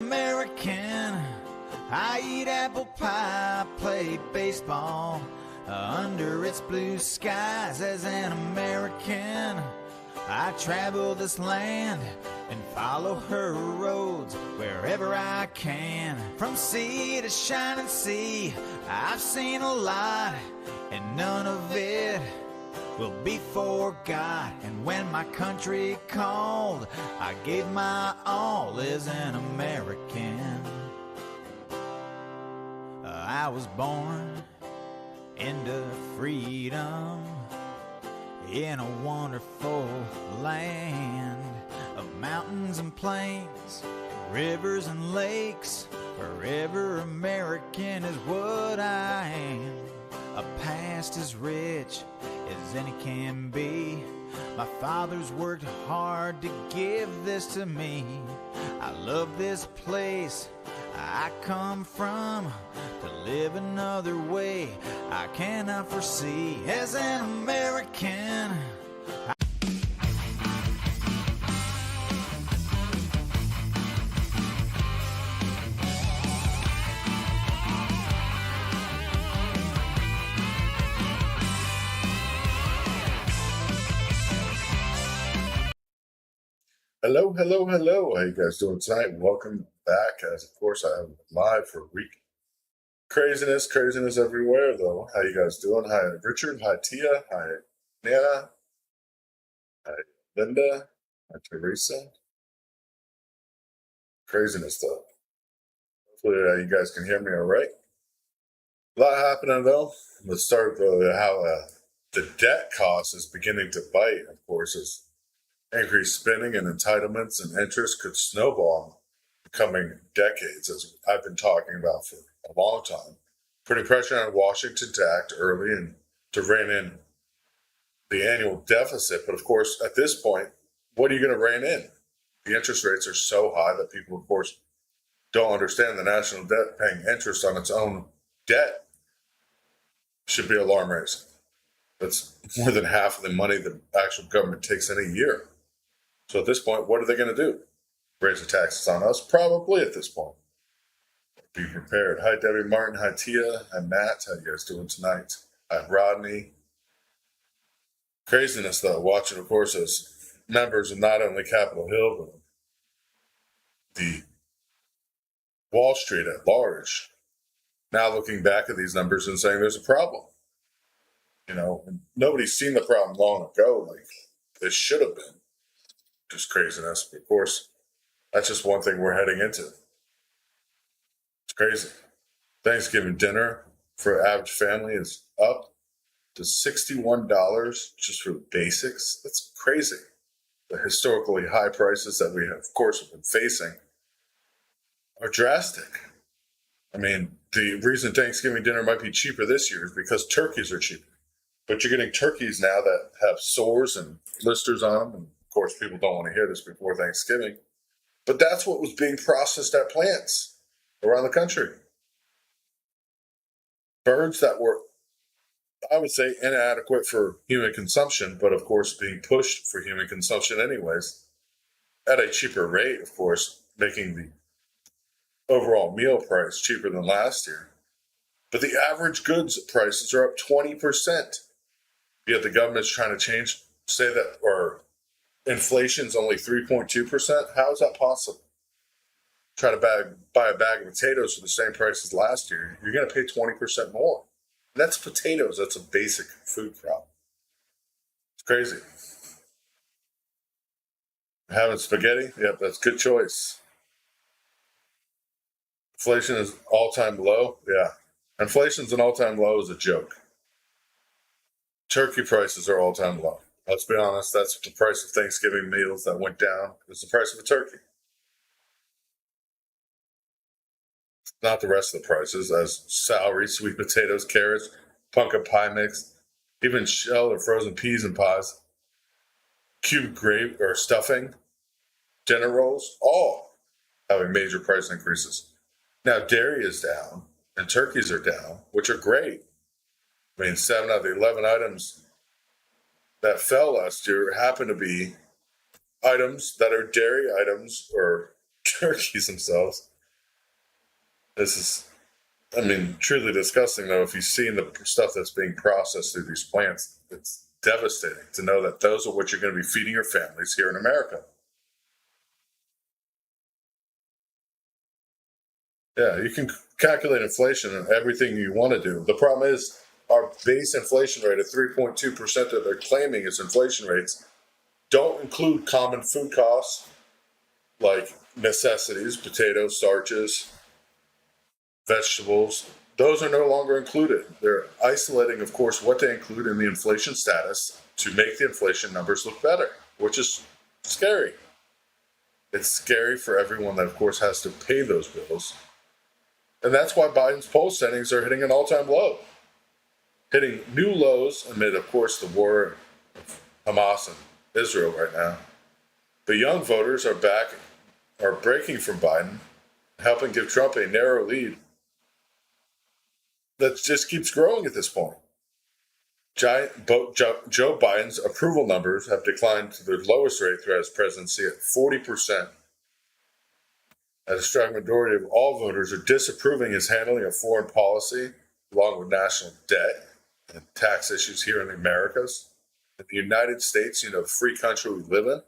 American, I eat apple pie, play baseball under its blue skies. As an American, I travel this land and follow her roads wherever I can. From sea to shining sea, I've seen a lot, and none of it will be forgot. And when my country called, I gave my all as an American. I was born into freedom in a wonderful land of mountains and plains, rivers and lakes. Forever American is what I am. A past as rich as any can be. My father's worked hard to give this to me. I love this place I come from. To live another way I cannot foresee. As an American, Hello, hello, hello. How you guys doing tonight? Welcome back. As of course I am live for a week. Craziness everywhere though. How you guys doing? Hi Richard, hi Tia, hi Nana, hi Linda, hi Teresa. Craziness though. Hopefully you guys can hear me all right. A lot happening though. Let's start with how the debt cost is beginning to bite, of course, as increased spending and entitlements and interest could snowball in the coming decades, as I've been talking about for a long time, putting pressure on Washington to act early and to rein in the annual deficit. But of course, at this point, what are you going to rein in? The interest rates are so high that people, of course, don't understand the national debt paying interest on its own debt should be alarm raising. That's more than half of the money the actual government takes in a year. So at this point, what are they going to do? Raise the taxes on us? Probably at this point. Be prepared. Hi, Debbie Martin. Hi, Tia. Hi, Matt. How you guys doing tonight? Hi, Rodney. Craziness, though. Watching, of course, as members of not only Capitol Hill, but the Wall Street at large, now looking back at these numbers and saying there's a problem. You know, nobody's seen the problem long ago like this should have been. Just craziness. But of course, that's just one thing we're heading into. It's crazy. Thanksgiving dinner for an average family is up to $61 just for the basics. That's crazy. The historically high prices that we have, of course, have been facing are drastic. I mean, the reason Thanksgiving dinner might be cheaper this year is because turkeys are cheaper. But you're getting turkeys now that have sores and blisters on them. And of course, people don't want to hear this before Thanksgiving. But that's what was being processed at plants around the country. Birds that were, I would say, inadequate for human consumption, but of course being pushed for human consumption anyways, at a cheaper rate, of course, making the overall meal price cheaper than last year. But the average goods prices are up 20%. Yet the government's trying to say that, or inflation's only 3.2%. How is that possible? Try to buy a bag of potatoes for the same price as last year, you're going to pay 20% more. And that's potatoes. That's a basic food crop. It's crazy. Having spaghetti? Yep, that's a good choice. Inflation is all-time low? Yeah. Inflation's an all-time low is a joke. Turkey prices are all-time low. Let's be honest, that's the price of Thanksgiving meals that went down. It's the price of a turkey. Not the rest of the prices, as celery, sweet potatoes, carrots, pumpkin pie mix, even shell or frozen peas and pies, cubed gravy or stuffing, dinner rolls, all having major price increases. Now, dairy is down and turkeys are down, which are great. I mean, 7 out of the 11 items that fell last year happen to be items that are dairy items or turkeys themselves. This is, I mean, truly disgusting, though. If you've seen the stuff that's being processed through these plants, it's devastating to know that those are what you're going to be feeding your families here in America. Yeah, you can calculate inflation and everything you want to do. The problem is our base inflation rate of 3.2% that they're claiming is inflation rates don't include common food costs like necessities, potatoes, starches, vegetables. Those are no longer included. They're isolating, of course, what they include in the inflation status to make the inflation numbers look better, which is scary. It's scary for everyone that, of course, has to pay those bills. And that's why Biden's poll standings are hitting an all time low, hitting new lows amid, of course, the war of Hamas and Israel right now. The young voters are breaking from Biden, helping give Trump a narrow lead that just keeps growing at this point. Joe Biden's approval numbers have declined to their lowest rate throughout his presidency at 40%. As a strong majority of all voters are disapproving his handling of foreign policy, along with national debt and tax issues here in the Americas. In the United States, the free country we live in,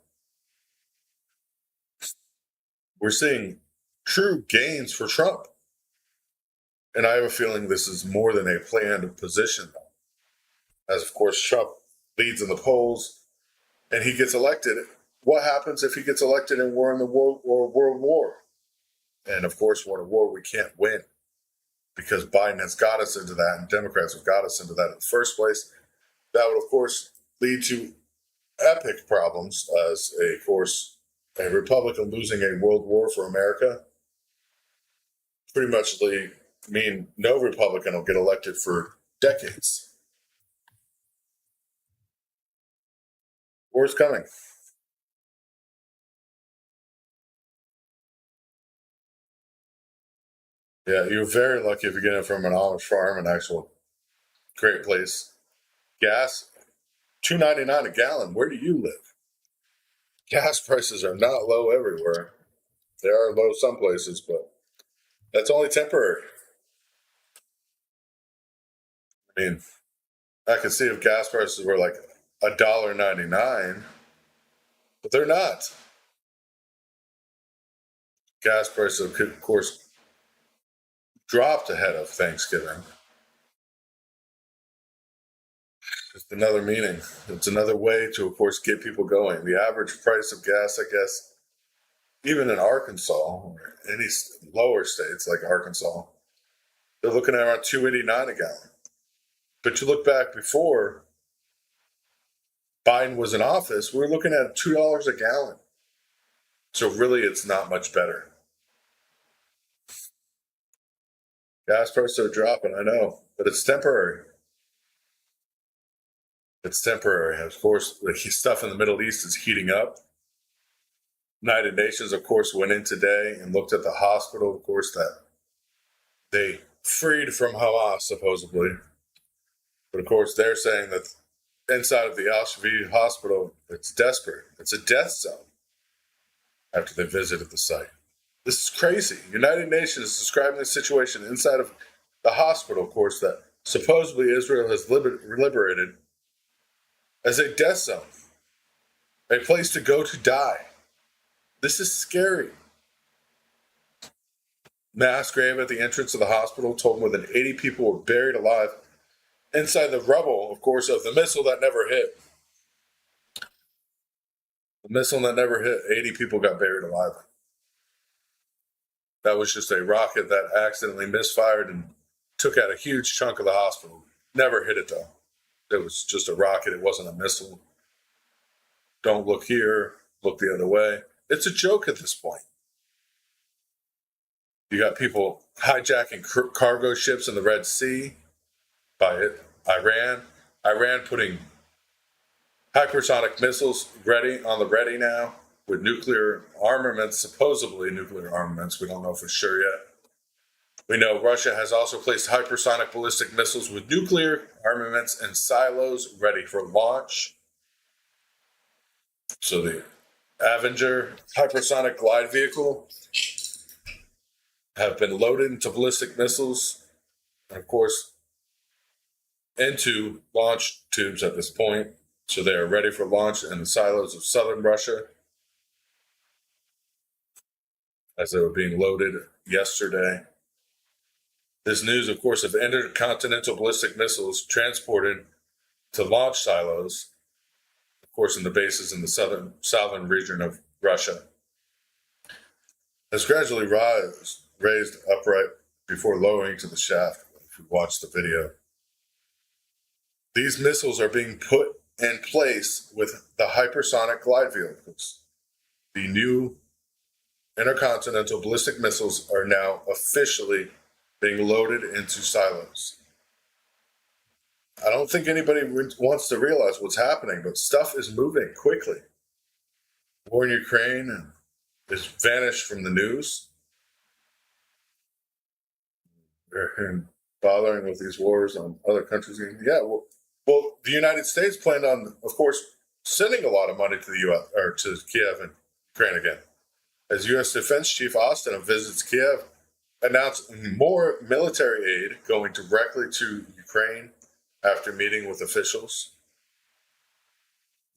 we're seeing true gains for Trump. And I have a feeling this is more than a planned position, as of course Trump leads in the polls and he gets elected. What happens if he gets elected and we're in the world war? And of course, we're in a war we can't win because Biden has got us into that and Democrats have got us into that in the first place. That would, of course, lead to epic problems as, of course, a Republican losing a world war for America pretty much mean no Republican will get elected for decades. War's coming. Yeah, you're very lucky if you get it from an Amish farm, an actual great place. Gas, $2.99 a gallon. Where do you live? Gas prices are not low everywhere. They are low some places, but that's only temporary. I mean, I could see if gas prices were like $1.99, but they're not. Gas prices could, of course, dropped ahead of Thanksgiving. Just another meaning. It's another way to, of course, get people going. The average price of gas, I guess, even in Arkansas or any lower states like Arkansas, they're looking at around $2.89 a gallon. But you look back before Biden was in office, we were looking at $2 a gallon. So really, it's not much better. Gas prices are dropping, I know, but it's temporary. It's temporary. Of course, the stuff in the Middle East is heating up. United Nations, of course, went in today and looked at the hospital, of course, that they freed from Hamas, supposedly. But of course, they're saying that inside of the Al Shifa hospital, it's desperate. It's a death zone after they visited the site. This is crazy. United Nations is describing the situation inside of the hospital, of course, that supposedly Israel has liberated as a death zone, a place to go to die. This is scary. Mass grave at the entrance of the hospital told more than 80 people were buried alive inside the rubble, of course, of the missile that never hit. The missile that never hit, 80 people got buried alive. That was just a rocket that accidentally misfired and took out a huge chunk of the hospital. Never hit it, though. It was just a rocket. It wasn't a missile. Don't look here. Look the other way. It's a joke at this point. You got people hijacking cargo ships in the Red Sea by Iran. Iran putting hypersonic missiles on the ready now with nuclear armaments, supposedly nuclear armaments. We don't know for sure yet. We know Russia has also placed hypersonic ballistic missiles with nuclear armaments in silos ready for launch. So the Avenger hypersonic glide vehicle have been loaded into ballistic missiles, and of course, into launch tubes at this point. So they are ready for launch in the silos of southern Russia as they were being loaded yesterday. This news, of course, of intercontinental ballistic missiles transported to launch silos, of course, in the bases in the southern region of Russia, has gradually raised upright before lowering to the shaft. If you watch the video, these missiles are being put in place with the hypersonic glide vehicles. The new intercontinental ballistic missiles are now officially being loaded into silos. I don't think anybody wants to realize what's happening, but stuff is moving quickly. War in Ukraine has vanished from the news. They're bothering with these wars on other countries. Yeah, well, the United States planned on, of course, sending a lot of money to the U.S. or to Kiev and Ukraine again. As U.S. Defense Chief Austin visits Kiev, announced more military aid going directly to Ukraine after meeting with officials,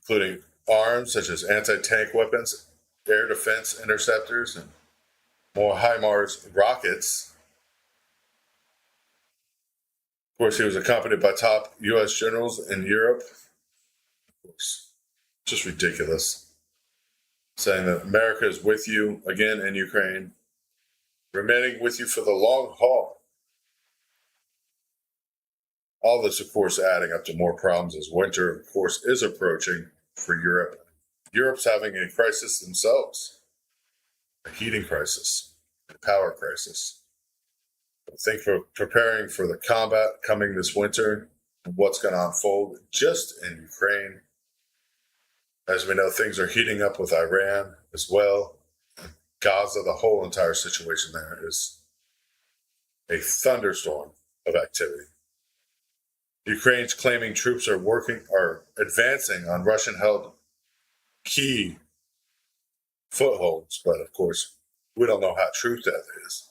including arms such as anti-tank weapons, air defense interceptors, and more HIMARS rockets. Of course, he was accompanied by top U.S. generals in Europe. Of course, just ridiculous. Saying that America is with you again in Ukraine, remaining with you for the long haul. All this, of course, adding up to more problems as winter, of course, is approaching for Europe. Europe's having a crisis themselves, a heating crisis, a power crisis. I think for preparing for the combat coming this winter and what's going to unfold just in Ukraine. As we know, things are heating up with Iran as well. Gaza, the whole entire situation there is a thunderstorm of activity. Ukraine's claiming troops are advancing on Russian-held key footholds, but of course, we don't know how true that is.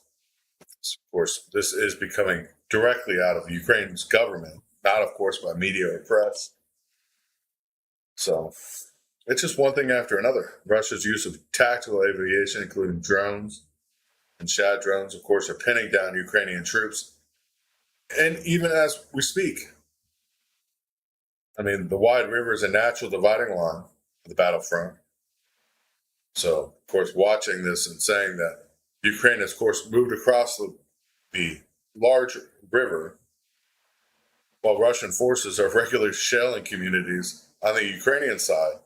Of course, this is becoming directly out of Ukraine's government, not, of course, by media or press. So it's just one thing after another. Russia's use of tactical aviation, including drones and Shad drones, of course, are pinning down Ukrainian troops. And even as we speak, I mean, the wide river is a natural dividing line for the battlefront. So, of course, watching this and saying that Ukraine has, of course, moved across the large river while Russian forces are regularly shelling communities on the Ukrainian side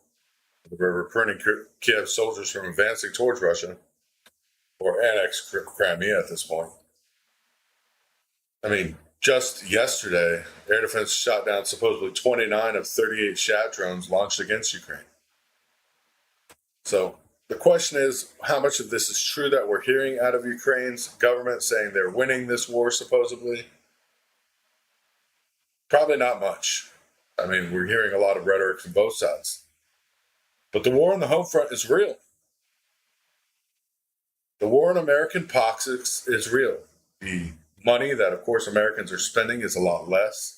of the river, preventing Kiev soldiers from advancing towards Russia or annex Crimea at this point. I mean, just yesterday, air defense shot down supposedly 29 of 38 Shad drones launched against Ukraine. So the question is, how much of this is true that we're hearing out of Ukraine's government saying they're winning this war supposedly? Probably not much. I mean, we're hearing a lot of rhetoric from both sides. But the war on the home front is real. The war on American pockets is real. The money that, of course, Americans are spending is a lot less.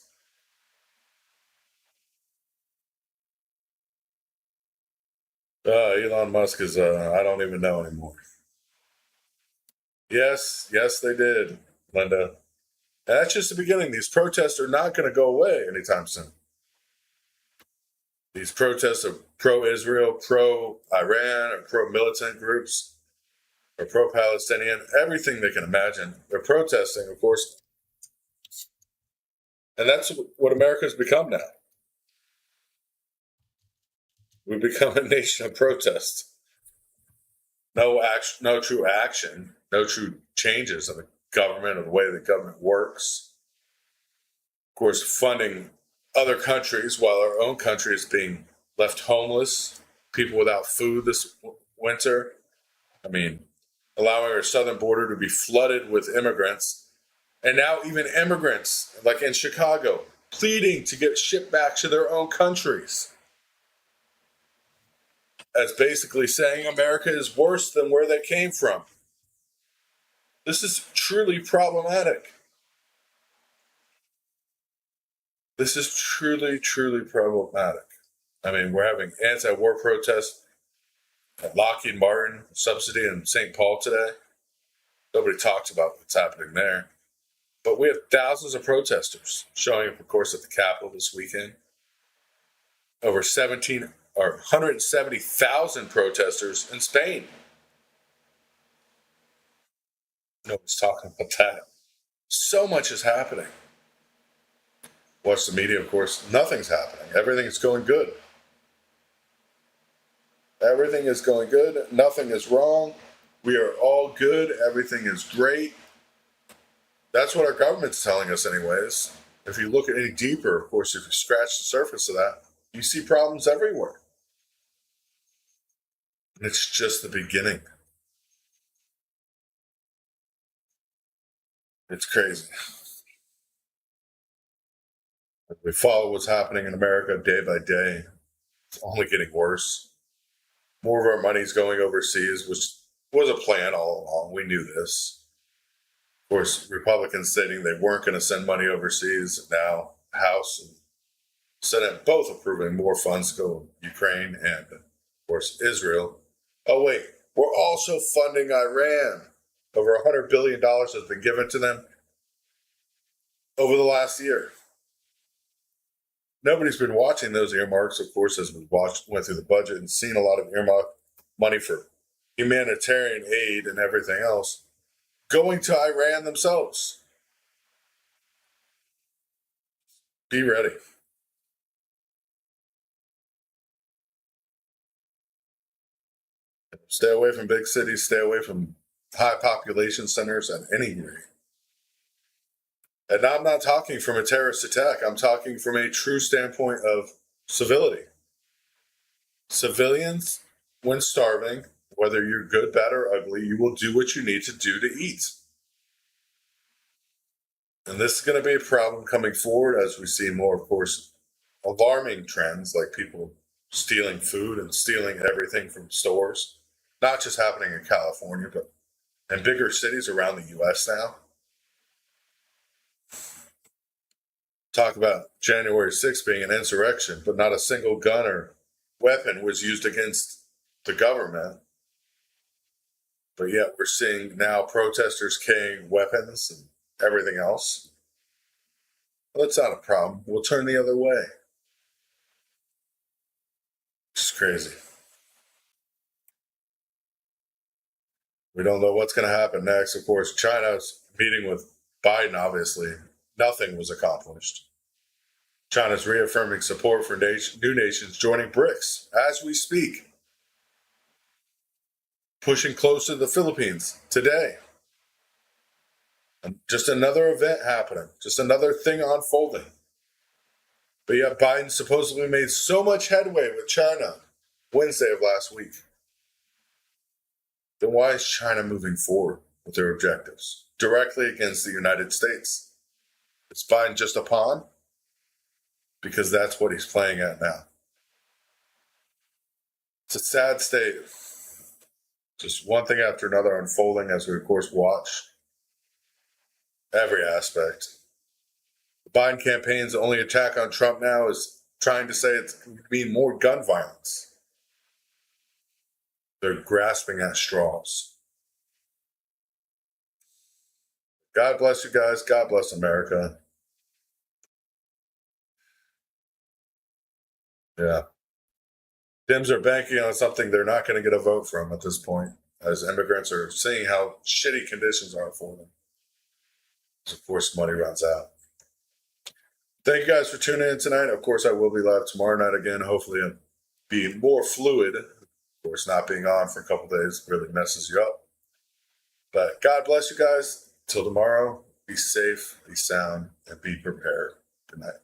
Elon Musk is, I don't even know anymore. Yes, they did, Linda. And that's just the beginning. These protests are not going to go away anytime soon. These protests of pro-Israel, pro-Iran, or pro-militant groups, or pro-Palestinian, everything they can imagine. They're protesting, of course. And that's what America's become now. We've become a nation of protest. No action, no true action, no true changes of the government or the way the government works. Of course, funding other countries while our own country is being left homeless, people without food this winter. I mean, allowing our southern border to be flooded with immigrants. And now even immigrants, like in Chicago, pleading to get shipped back to their own countries. as basically saying America is worse than where they came from. This is truly problematic. This is truly, truly problematic. I mean, we're having anti-war protests at Lockheed Martin subsidy in St. Paul today. Nobody talks about what's happening there. But we have thousands of protesters showing up, of course, at the Capitol this weekend. Over 170,000 protesters in Spain. Nobody's talking about that. So much is happening. Watch the media, of course. Nothing's happening. Everything is going good. Everything is going good. Nothing is wrong. We are all good. Everything is great. That's what our government's telling us anyways. If you look at any deeper, of course, if you scratch the surface of that, you see problems everywhere. And it's just the beginning. It's crazy. If we follow what's happening in America day by day, it's only getting worse. More of our money's going overseas, which was a plan all along. We knew this. Of course, Republicans stating they weren't going to send money overseas. Now, House and Senate both approving more funds to go to Ukraine and, of course, Israel. Oh, wait, we're also funding Iran. Over $100 billion has been given to them over the last year. Nobody's been watching those earmarks, of course, as we went through the budget and seen a lot of earmark money for humanitarian aid and everything else going to Iran themselves. Be ready. Stay away from big cities, stay away from high population centers at any rate. And I'm not talking from a terrorist attack. I'm talking from a true standpoint of civility. Civilians, when starving, whether you're good, bad, or ugly, you will do what you need to do to eat. And this is going to be a problem coming forward as we see more, of course, alarming trends like people stealing food and stealing everything from stores. Not just happening in California, but in bigger cities around the U.S. now. Talk about January 6th being an insurrection, but not a single gun or weapon was used against the government. But yet we're seeing now protesters carrying weapons and everything else. Well, that's not a problem. We'll turn the other way. It's crazy. We don't know what's going to happen next. Of course, China's meeting with Biden, obviously. Nothing was accomplished. China's reaffirming support for new nations joining BRICS as we speak. Pushing closer to the Philippines today. And just another event happening. Just another thing unfolding. But yet Biden supposedly made so much headway with China Wednesday of last week. Then why is China moving forward with their objectives directly against the United States? Is Biden just a pawn? Because that's what he's playing at now. It's a sad state. Just one thing after another unfolding as we, of course, watch every aspect. The Biden campaign's only attack on Trump now is trying to say it's going to mean more gun violence. They're grasping at straws. God bless you guys. God bless America. Yeah. Dems are banking on something they're not going to get a vote from at this point, as immigrants are seeing how shitty conditions are for them. So of course, money runs out. Thank you guys for tuning in tonight. Of course, I will be live tomorrow night again. Hopefully, I'll be more fluid. Of course, not being on for a couple days really messes you up. But God bless you guys. Till tomorrow, be safe, be sound, and be prepared. Good night.